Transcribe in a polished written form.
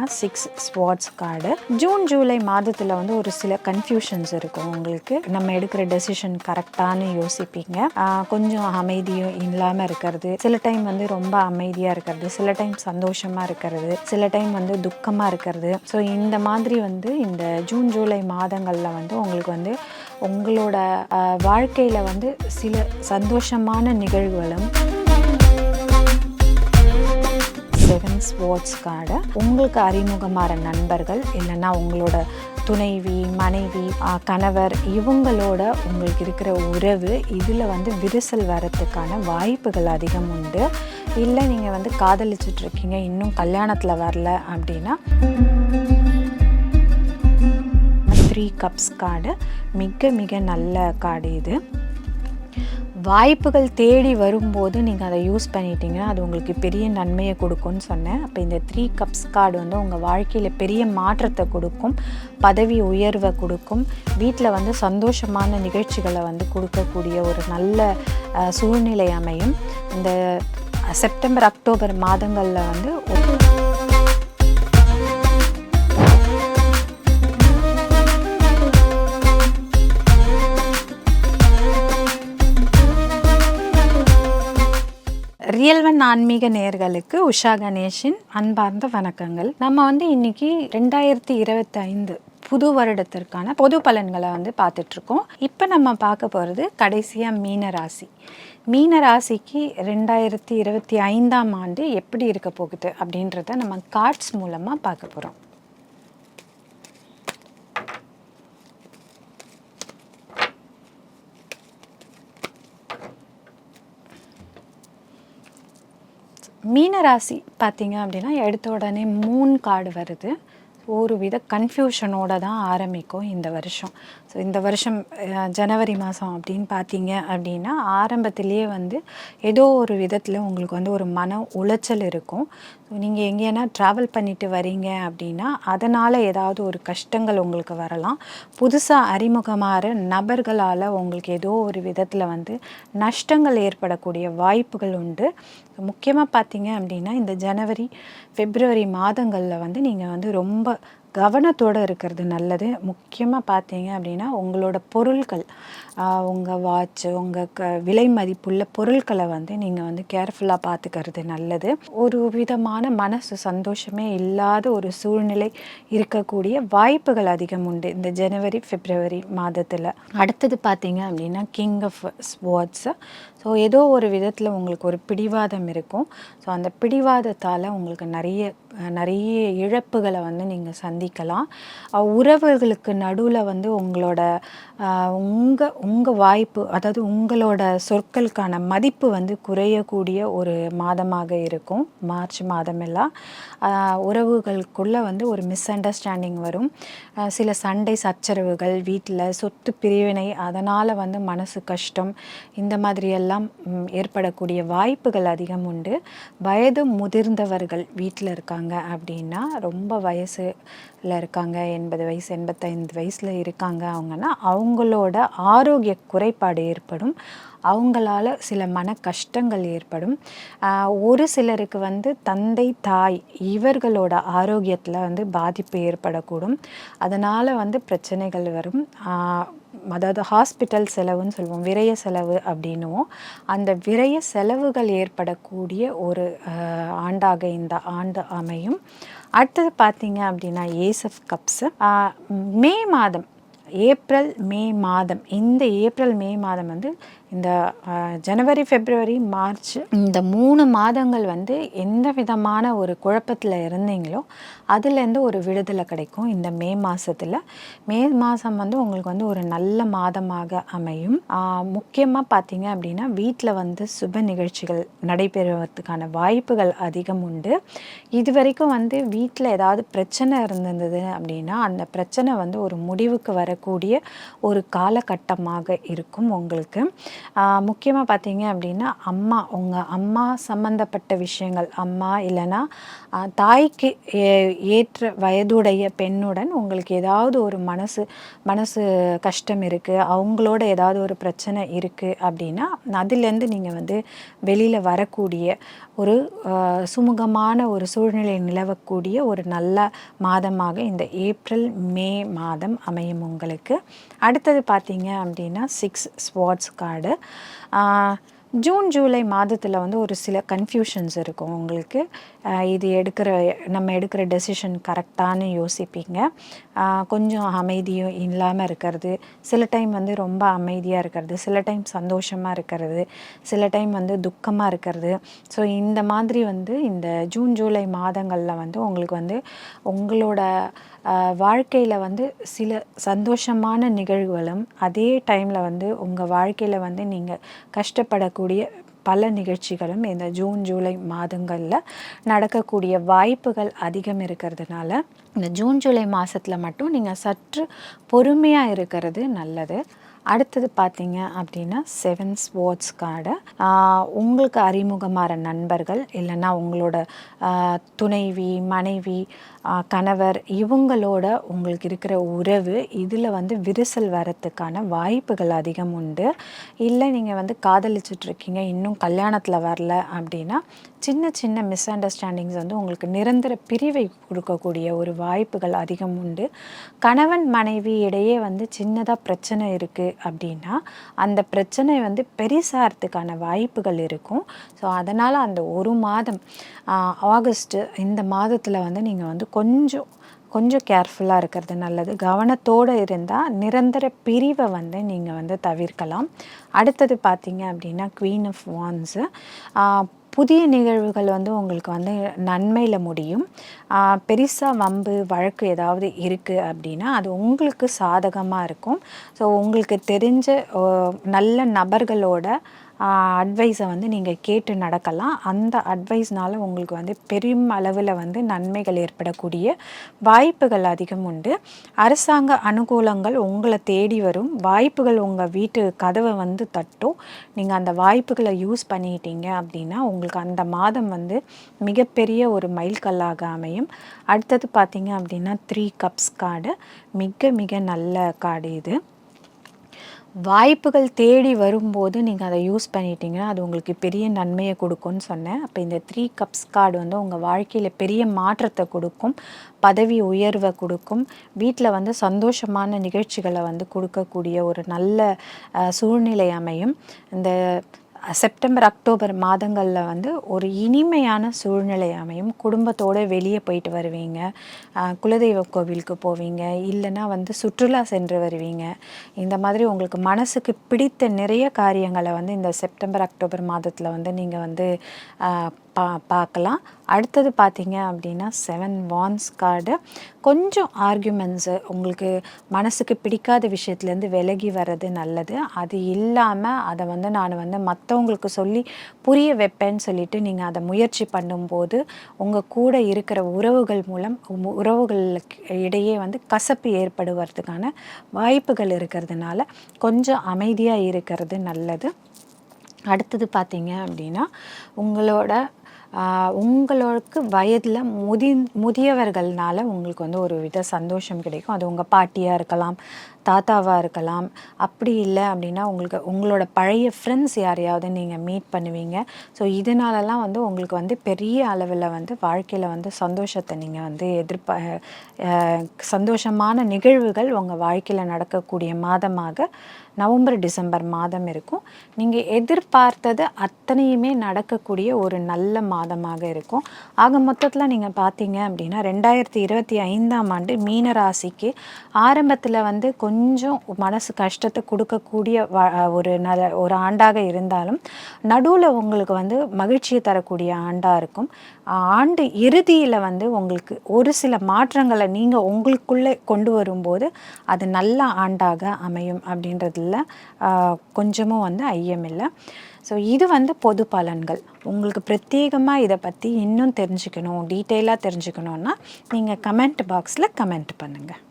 6 swords card. June July மாதத்தில் வந்து ஒரு சில கன்ஃபியூஷன்ஸ் இருக்கும் உங்களுக்கு. நம்ம எடுக்கிற டெசிஷன் கரெக்டானு யோசிப்பீங்க. கொஞ்சம் அமைதியும் இல்லாமல் இருக்கிறது, சில டைம் வந்து ரொம்ப அமைதியாக இருக்கிறது, சில டைம் சந்தோஷமாக இருக்கிறது, சில டைம் வந்து துக்கமாக இருக்கிறது. ஸோ இந்த மாதிரி வந்து இந்த ஜூன் ஜூலை மாதங்களில் வந்து உங்களுக்கு வந்து உங்களோட வாழ்க்கையில் வந்து சில சந்தோஷமான நிகழ்வுகளும் 7 ஸ்வாட்ஸ் கார்டு. உங்களுக்கு அறிமுகமான நண்பர்கள் இல்லைன்னா உங்களோட துணைவி, மனைவி, கணவர், இவங்களோட உங்களுக்கு இருக்கிற உறவு இதில் வந்து விரிசல் வரத்துக்கான வாய்ப்புகள் அதிகம் உண்டு. இல்லை நீங்கள் வந்து காதலிச்சிட்ருக்கீங்க, இன்னும் கல்யாணத்தில் வரல அப்படின்னா 3 கப்ஸ் கார்டு மிக மிக நல்ல கார்டு. இது வாய்ப்புகள் தேடி வரும்போது நீங்கள் அதை யூஸ் பண்ணிட்டீங்கன்னா அது உங்களுக்கு பெரிய நன்மையை கொடுக்கும்னு சொன்னேன். அப்போ இந்த 3 கப்ஸ் கார்டு வந்து உங்கள் வாழ்க்கையில் பெரிய மாற்றத்தை கொடுக்கும், பதவி உயர்வை கொடுக்கும், வீட்டில் வந்து சந்தோஷமான நிகழ்ச்சிகளை வந்து கொடுக்கக்கூடிய ஒரு நல்ல சூழ்நிலை அமையும். இந்த செப்டம்பர் அக்டோபர் மாதங்களில் வந்து ரியல்வன் ஆன்மீக நேயர்களுக்கு உஷா கணேஷின் அன்பார்ந்த வணக்கங்கள். நம்ம வந்து இன்னைக்கு 2025 புது வருடத்திற்கான பொது பலன்களை வந்து பார்த்துட்ருக்கோம். இப்போ நம்ம பார்க்க போகிறது கடைசியாக மீனராசி. மீனராசிக்கு 2025ஆம் ஆண்டு எப்படி இருக்க போகுது அப்படின்றத நம்ம கார்ட்ஸ் மூலமாக பார்க்க போகிறோம். மீனராசி பார்த்தீங்க அப்படின்னா எடுத்த உடனே 3 கார்டு வருது. ஒரு வித கன்ஃபியூஷனோடு தான் ஆரம்பிக்கும் இந்த வருஷம். ஸோ இந்த வருஷம் ஜனவரி மாதம் அப்படின்னு பார்த்தீங்க அப்படின்னா ஆரம்பத்திலேயே வந்து ஏதோ ஒரு விதத்தில் உங்களுக்கு வந்து ஒரு மன உளைச்சல் இருக்கும். ஸோ நீங்கள் எங்கேனா ட்ராவல் பண்ணிட்டு வரீங்க அப்படின்னா அதனால் ஏதாவது ஒரு கஷ்டங்கள் உங்களுக்கு வரலாம். புதுசாக அறிமுகமாகிற நபர்களால் உங்களுக்கு ஏதோ ஒரு விதத்தில் வந்து நஷ்டங்கள் ஏற்படக்கூடிய வாய்ப்புகள் உண்டு. முக்கியமாக பார்த்தீங்க அப்படின்னா இந்த ஜனவரி பிப்ரவரி மாதங்களில் வந்து நீங்கள் வந்து ரொம்ப கவனத்தோடு இருக்கிறது நல்லது. முக்கியமாக பார்த்தீங்க அப்படின்னா உங்களோட பொருட்கள், உங்கள் வாட்ச், உங்கள் விலை மதிப்புள்ள பொருட்களை வந்து நீங்கள் வந்து கேர்ஃபுல்லாக பார்த்துக்கிறது நல்லது. ஒரு விதமான மனசு சந்தோஷமே இல்லாத ஒரு சூழ்நிலை இருக்கக்கூடிய வாய்ப்புகள் அதிகம் உண்டு இந்த ஜனவரி பிப்ரவரி மாதத்தில். அடுத்தது பார்த்தீங்க அப்படின்னா கிங் ஆஃப் ஸ்வாட்ஸ். ஸோ ஏதோ ஒரு விதத்தில் உங்களுக்கு ஒரு பிடிவாதம் இருக்கும். ஸோ அந்த பிடிவாதத்தால் உங்களுக்கு நிறைய இழப்புகளை வந்து நீங்கள் சந்திக்கலாம். உறவுகளுக்கு நடுவில் வந்து உங்களோட உங்கள் வாய்ப்பு, அதாவது உங்களோட சொற்களுக்கான மதிப்பு வந்து குறையக்கூடிய ஒரு மாதமாக இருக்கும் மார்ச் மாதமெல்லாம். உறவுகளுக்குள்ளே வந்து ஒரு மிஸ் அண்டர்ஸ்டாண்டிங் வரும், சில சண்டை சச்சரவுகள், வீட்டில் சொத்து பிரிவினை, அதனால் வந்து மனசு கஷ்டம், இந்த மாதிரியெல்லாம் ஏற்படக்கூடிய வாய்ப்புகள் அதிகம் உண்டு. வயது முதிர்ந்தவர்கள் வீட்டில் இருக்காங்க அப்படின்னா, ரொம்ப வயசில் இருக்காங்க, 80 வயசு 85 வயசில் இருக்காங்க அவங்கன்னா அவங்களோட ஆரோக்கிய குறைபாடு ஏற்படும். அவங்களால சில மன கஷ்டங்கள் ஏற்படும். ஒரு சிலருக்கு வந்து தந்தை தாய் இவர்களோட ஆரோக்கியத்தில் வந்து பாதிப்பு ஏற்படக்கூடும். அதனால் வந்து பிரச்சனைகள் வரும். அதாவது ஹாஸ்பிட்டல் செலவுன்னு சொல்லுவோம், விரய செலவு அப்படின்னுவோம். அந்த விரய செலவுகள் ஏற்படக்கூடிய ஒரு ஆண்டாக இந்த ஆண்டு அமையும். அடுத்தது பார்த்தீங்க அப்படின்னா ஏஸ் ஆஃப் கப்ஸ். மே மாதம், ஏப்ரல் மே மாதம், இந்த ஏப்ரல் மே மாதம் வந்து இந்த ஜனவரி பிப்ரவரி மார்ச் இந்த 3 மாதங்கள் வந்து எந்த விதமான ஒரு குழப்பத்தில் இருந்தீங்களோ அதுலேருந்து ஒரு விடுதலை கிடைக்கும். இந்த மே மாதத்தில் மே மாதம் வந்து உங்களுக்கு வந்து ஒரு நல்ல மாதமாக அமையும். முக்கியமாக பார்த்தீங்க அப்படின்னா வீட்டில் வந்து சுப நிகழ்ச்சிகள் நடைபெறுவதற்கான வாய்ப்புகள் அதிகம் உண்டு. இது வரைக்கும் வந்து வீட்டில் ஏதாவது பிரச்சனை இருந்தது அப்படின்னா அந்த பிரச்சனை வந்து ஒரு முடிவுக்கு வரக்கூடிய ஒரு காலகட்டமாக இருக்கும் உங்களுக்கு. முக்கியமாக பார்த்தீங்க அப்படின்னா உங்கள் அம்மா சம்மந்தப்பட்ட விஷயங்கள், அம்மா இல்லைன்னா தாய்க்கு ஏற்ற வயதுடைய பெண்ணுடன் உங்களுக்கு ஏதாவது ஒரு மனசு கஷ்டம் இருக்குது, அவங்களோட ஏதாவது ஒரு பிரச்சனை இருக்குது அப்படின்னா அதுலேருந்து நீங்கள் வந்து வெளியில் வரக்கூடிய ஒரு சுமூகமான ஒரு சூழ்நிலை நிலவக்கூடிய ஒரு நல்ல மாதமாக இந்த ஏப்ரல் மே மாதம் அமையும் உங்களுக்கு. அடுத்தது பார்த்தீங்க அப்படின்னா 6 ஸ்வாட்ஸ் கார்டு. ஜூன் ஜூலை மாதத்தில் வந்து ஒரு சில கன்ஃபியூஷன்ஸ் இருக்கும் உங்களுக்கு. இது நம்ம எடுக்கிற டெசிஷன் கரெக்டானு யோசிப்பீங்க. கொஞ்சம் அமைதியும் இல்லாமல் இருக்கிறது, சில டைம் வந்து ரொம்ப அமைதியாக இருக்கிறது, சில டைம் சந்தோஷமாக இருக்கிறது, சில டைம் வந்து துக்கமாக இருக்கிறது. ஸோ இந்த மாதிரி வந்து இந்த ஜூன் ஜூலை மாதங்களில் வந்து உங்களுக்கு வந்து உங்களோட வாழ்க்கையில் வந்து சில சந்தோஷமான நிகழ்வுகளும் அதே டைமில் வந்து உங்கள் வாழ்க்கையில் வந்து நீங்கள் கஷ்டப்படக்கூடிய பல நிகழ்ச்சிகளும் இந்த ஜூன் ஜூலை மாதங்களில் நடக்கக்கூடிய வாய்ப்புகள் அதிகம் இருக்கிறதுனால இந்த ஜூன் ஜூலை மாதத்தில் மட்டும் நீங்கள் சற்று பொறுமையாக இருக்கிறது நல்லது. அடுத்தது பார்த்தீங்க அப்படின்னா 7 ஸ்வாட்ஸ் கார்டு. உங்களுக்கு அறிமுகமான நண்பர்கள் இல்லைன்னா உங்களோட துணைவி, மனைவி, கணவர் இவங்களோட உங்களுக்கு இருக்கிற உறவு இதில் வந்து விரிசல் வரத்துக்கான வாய்ப்புகள் அதிகம் உண்டு. இல்லை நீங்கள் வந்து காதலிச்சிட்ருக்கீங்க, இன்னும் கல்யாணத்தில் வரல அப்படின்னா சின்ன சின்ன மிஸ் அண்டர்ஸ்டாண்டிங்ஸ் வந்து உங்களுக்கு நிரந்தர பிரிவை கொடுக்கக்கூடிய ஒரு வாய்ப்புகள் அதிகம் உண்டு. கணவன் மனைவி இடையே வந்து சின்னதாக பிரச்சனை இருக்குது அப்படின்னா அந்த பிரச்சனை வந்து பெரிசாகிறதுக்கான வாய்ப்புகள் இருக்கும். ஸோ அதனால் அந்த ஒரு மாதம் ஆகஸ்ட்டு இந்த மாதத்தில் வந்து நீங்கள் வந்து கொஞ்சம் கேர்ஃபுல்லாக இருக்கிறது நல்லது. கவனத்தோடு இருந்தால் நிரந்தர பிரிவை வந்து நீங்கள் வந்து தவிர்க்கலாம். அடுத்தது பார்த்தீங்க அப்படின்னா குவீன் ஆஃப் வான்ஸு. புதிய நிகழ்வுகள் வந்து உங்களுக்கு வந்து நன்மையில் முடியும். பெருசாக வம்பு வழக்கு ஏதாவது இருக்குது அப்படின்னா அது உங்களுக்கு சாதகமாக இருக்கும். ஸோ உங்களுக்கு தெரிஞ்ச நல்ல நபர்களோட அட்வைஸை வந்து நீங்கள் கேட்டு நடக்கலாம். அந்த அட்வைஸ்னால் உங்களுக்கு வந்து பெரும் அளவில் வந்து நன்மைகள் ஏற்படக்கூடிய வாய்ப்புகள் அதிகம் உண்டு. அரசாங்க அனுகூலங்கள் உங்களை தேடி வரும். வாய்ப்புகள் உங்கள் வீட்டு கதவை வந்து தட்டும். நீங்கள் அந்த வாய்ப்புகளை யூஸ் பண்ணிட்டீங்க அப்படின்னா உங்களுக்கு அந்த மாதம் வந்து மிகப்பெரிய ஒரு மைல்கல்லாக அமையும். அடுத்தது பார்த்தீங்க அப்படின்னா 3 கப்ஸ் கார்டு. மிக மிக நல்ல கார்டு இது. வாய்ப்புகள் தேடி வரும்போது நீங்கள் அதை யூஸ் பண்ணிட்டீங்கன்னா அது உங்களுக்கு பெரிய நன்மையை கொடுக்கும்னு சொன்னேன். அப்போ இந்த 3 கப்ஸ் கார்டு வந்து உங்கள் வாழ்க்கையில் பெரிய மாற்றத்தை கொடுக்கும், பதவி உயர்வை கொடுக்கும், வீட்டில் வந்து சந்தோஷமான நிகழ்ச்சிகளை வந்து கொடுக்கக்கூடிய ஒரு நல்ல சூழ்நிலை அமையும். இந்த செப்டம்பர் அக்டோபர் மாதங்களில் வந்து ஒரு இனிமையான சூழ்நிலை அமையும். குடும்பத்தோடு வெளியே போயிட்டு வருவீங்க, குலதெய்வ கோவிலுக்கு போவீங்க, இல்லைன்னா வந்து சுற்றுலா சென்று வருவீங்க. இந்த மாதிரி உங்களுக்கு மனசுக்கு பிடித்த நிறைய காரியங்களை வந்து இந்த செப்டம்பர் அக்டோபர் மாதத்தில் வந்து நீங்கள் வந்து பார்க்கலாம். அடுத்தது பார்த்தீங்க அப்படின்னா 7 வான்ஸ் கார்டு. கொஞ்சம் ஆர்கியூமெண்ட்ஸு, உங்களுக்கு மனசுக்கு பிடிக்காத விஷயத்துலேருந்து விலகி வர்றது நல்லது. அது இல்லாமல் அதை வந்து நான் வந்து மற்றவங்களுக்கு சொல்லி புரிய வைப்பேன்னு சொல்லிட்டு நீங்கள் அதை முயற்சி பண்ணும்போது உங்கள் கூட இருக்கிற உறவுகள் மூலம் உறவுகளுக்கு இடையே வந்து கசப்பு ஏற்படுவதற்கான வாய்ப்புகள் இருக்கிறதுனால கொஞ்சம் அமைதியாக இருக்கிறது நல்லது. அடுத்தது பார்த்தீங்க அப்படின்னா உங்களுக்கு வயதில் முதியவர்கள்னால உங்களுக்கு வந்து ஒரு வித சந்தோஷம் கிடைக்கும். அது உங்கள் பாட்டியாக இருக்கலாம், தாத்தாவாக இருக்கலாம். அப்படி இல்லை அப்படின்னா உங்களோட பழைய ஃப்ரெண்ட்ஸ் யாரையாவது நீங்கள் மீட் பண்ணுவீங்க. ஸோ இதனாலலாம் வந்து உங்களுக்கு வந்து பெரிய அளவில் வந்து வாழ்க்கையில் வந்து சந்தோஷத்தை நீங்கள் வந்து சந்தோஷமான நிகழ்வுகள் உங்கள் வாழ்க்கையில் நடக்கக்கூடிய மாதமாக நவம்பர் டிசம்பர் மாதம் இருக்கும். நீங்கள் எதிர்பார்த்தது அத்தனையுமே நடக்கக்கூடிய ஒரு நல்ல மாதமாக இருக்கும். ஆக மொத்தத்தில் நீங்கள் பார்த்தீங்க அப்படின்னா 2025ஆம் ஆண்டு மீன ராசிக்கு ஆரம்பத்தில் வந்து கொஞ்சம் மனசு கஷ்டத்தை கொடுக்கக்கூடிய ஒரு ஆண்டாக இருந்தாலும் நடுவில் உங்களுக்கு வந்து மகிழ்ச்சியை தரக்கூடிய ஆண்டாக இருக்கும். ஆண்டு இறுதியில் வந்து உங்களுக்கு ஒரு சில மாற்றங்களை நீங்கள் உங்களுக்குள்ளே கொண்டு வரும்போது அது நல்ல ஆண்டாக அமையும் அப்படின்றதுல கொஞ்சமும் வந்து ஐயமில்லை. ஸோ இது வந்து பொது பலன்கள். உங்களுக்கு பிரத்யேகமாக இதை பற்றி இன்னும் தெரிஞ்சுக்கணும், டீட்டெயிலாக தெரிஞ்சுக்கணுன்னா நீங்கள் கமெண்ட் பாக்ஸில் கமெண்ட் பண்ணுங்கள்.